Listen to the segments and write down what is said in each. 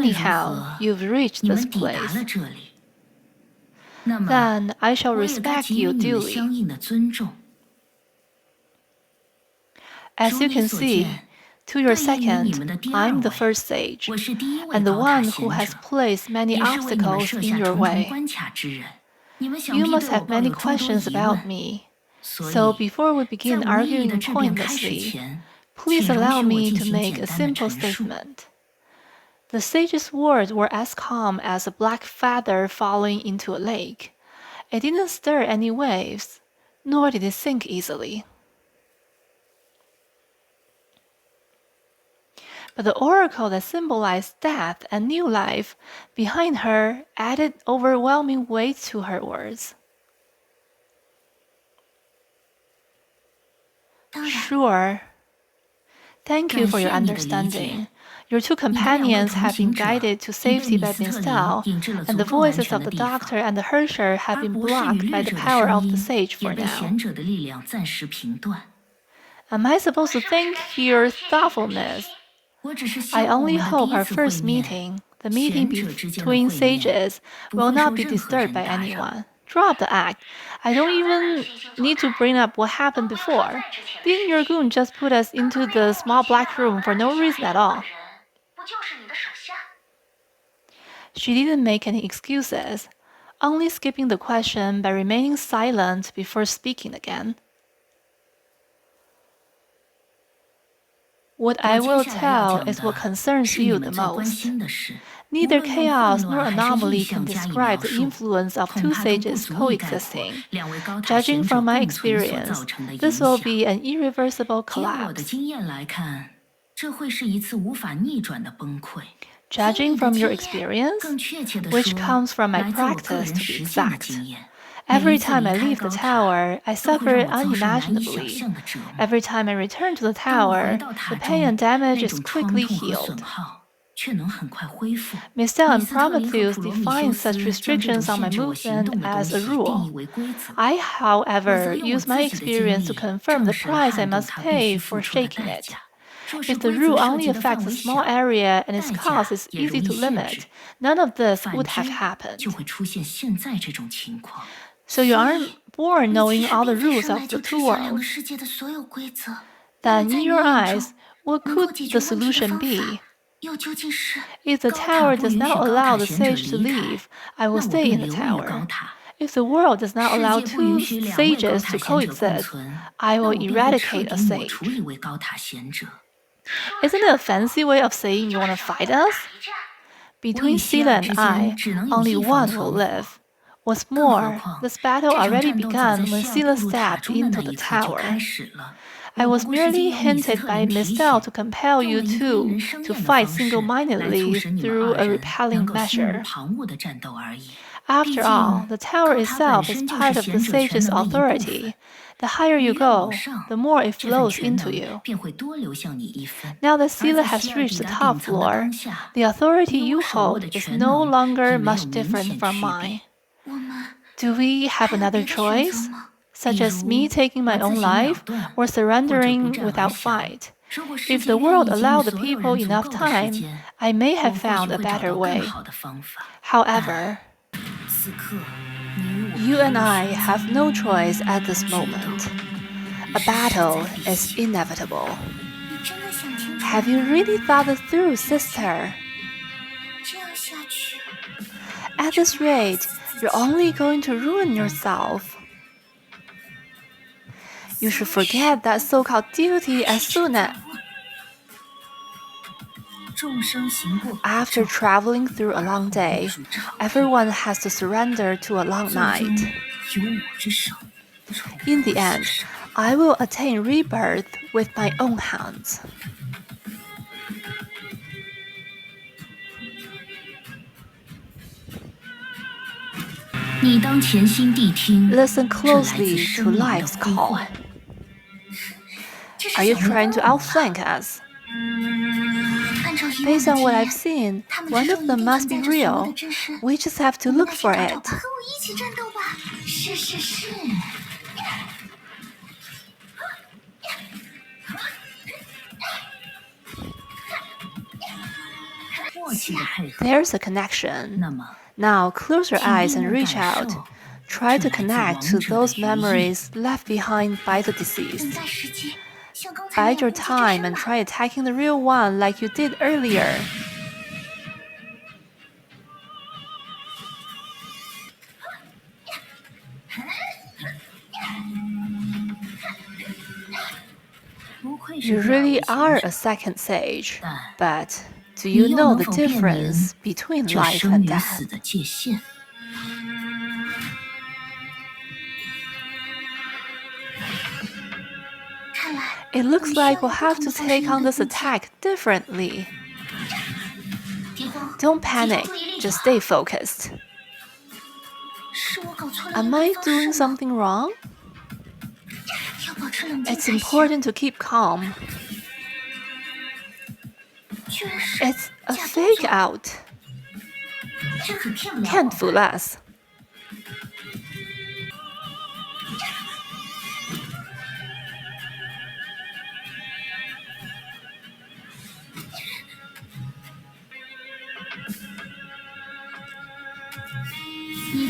Anyhow, you've reached this place. Then I shall respect you duly. As you can see, to your second, I'm the first sage, and the one who has placed many obstacles in your way. You must have many questions about me, so before we begin arguing pointlessly, please allow me to make a simple statement. The sage's words were as calm as a black feather falling into a lake. It didn't stir any waves, nor did it sink easily. But the oracle that symbolized death and new life behind her added overwhelming weight to her words. Sure. Thank you for your understanding. Your two companions have been guided to safety by Mistal, and the voices of the doctor and the herdsher have been blocked by the power of the sage for now. Am I supposed to thank your thoughtfulness? I only hope our first meeting, the meeting between sages, will not be disturbed by anyone. Drop the act. I don't even need to bring up what happened before. Didn't your goon just put us into the small black room for no reason at all? She didn't make any excuses, only skipping the question by remaining silent before speaking again. What I will tell is what concerns you the most. Neither chaos nor anomaly can describe the influence of two sages coexisting. Judging from my experience, this will be an irreversible collapse. Judging from your experience, which comes from my practice to be exact. Every time I leave the tower, I suffer unimaginably. Every time I return to the tower, the pain and damage is quickly healed. Mistel and Prometheus define such restrictions on my movement as a rule. I, however, use my experience to confirm the price I must pay for shaking it. If the rule only affects a small area and its cost is easy to limit, none of this would have happened. So you aren't born knowing all the rules of the two worlds. Then, in your eyes, what could the solution be? If the tower does not allow the sage to leave, I will stay in the tower. If the world does not allow two sages to coexist, I will eradicate a sage. Isn't it a fancy way of saying you want to fight us? Between Sila and I, only one will live. What's more, this battle already began when Sila stepped into the tower. I was merely hinted by Mistel to compel you two to fight single-mindedly through a repelling measure. After all, the tower itself is part of the sage's authority. The higher you go, the more it flows into you. Now that Sila has reached the top floor, the authority you hold is no longer much different from mine. Do we have another choice, such as me taking my own life or surrendering without fight? If the world allowed the people enough time, I may have found a better way. However, you and I have no choice at this moment. A battle is inevitable. Have you really thought it through, sister? At this rate, you're only going to ruin yourself. You should forget that so-called duty as soon as... After traveling through a long day, everyone has to surrender to a long night. In the end, I will attain rebirth with my own hands. Listen closely to life's call. Are you trying to outflank us? Based on what I've seen, one of them must be real. We just have to look for it. There's a connection. Now close your eyes and reach out. Try to connect to those memories left behind by the deceased. Bide your time and try attacking the real one like you did earlier. You really are a second sage, but do you know the difference between life and death? It looks like we'll have to take on this attack differently. Don't panic, just stay focused. Am I doing something wrong? It's important to keep calm. It's a fake out. Can't fool us.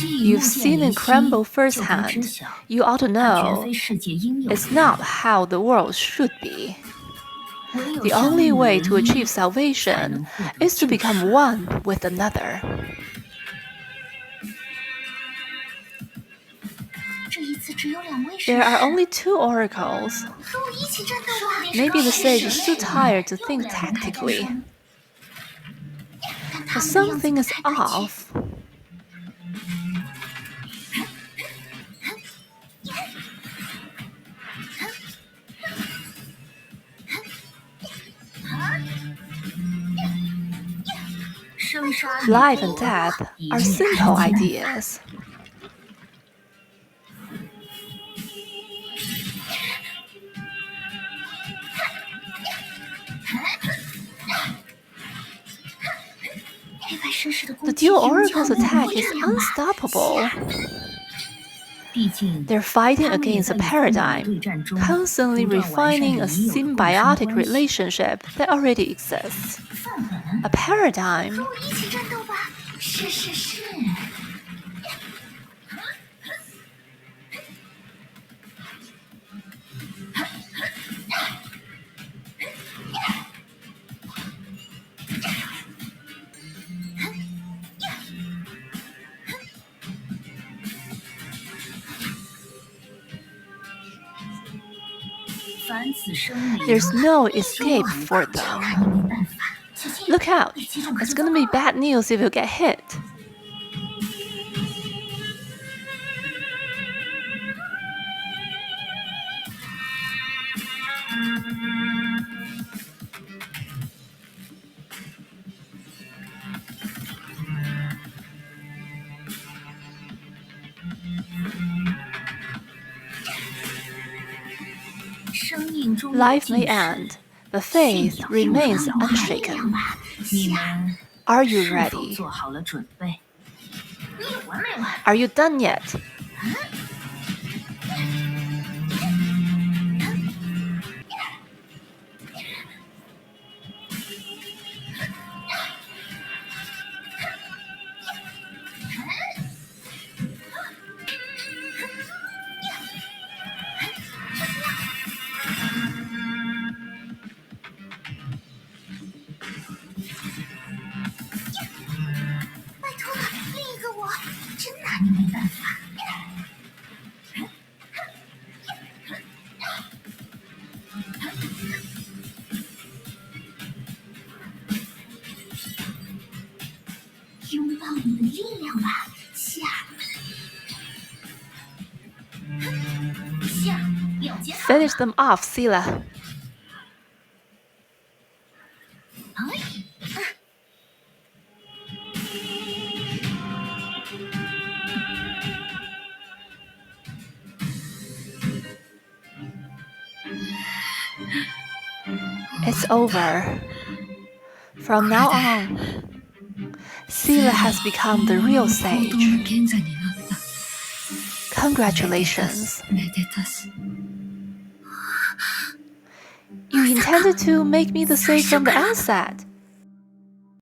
You've seen it crumble firsthand. You ought to know it's not how the world should be. The only way to achieve salvation is to become one with another. There are only 2 oracles. Maybe the sage is too tired to think tactically. But something is off. Life and death are simple ideas. The dual oracle's attack is unstoppable. They're fighting against a paradigm, constantly refining a symbiotic relationship that already exists. A paradigm. There's no escape for them. Look out! It's gonna be bad news if you get hit. Life may end, but faith remains unshaken. Are you ready? Are you done yet? Finish them off, Sila. It's over. From now on, Sila has become the real sage. Congratulations. You intended to make me the sage from the outset.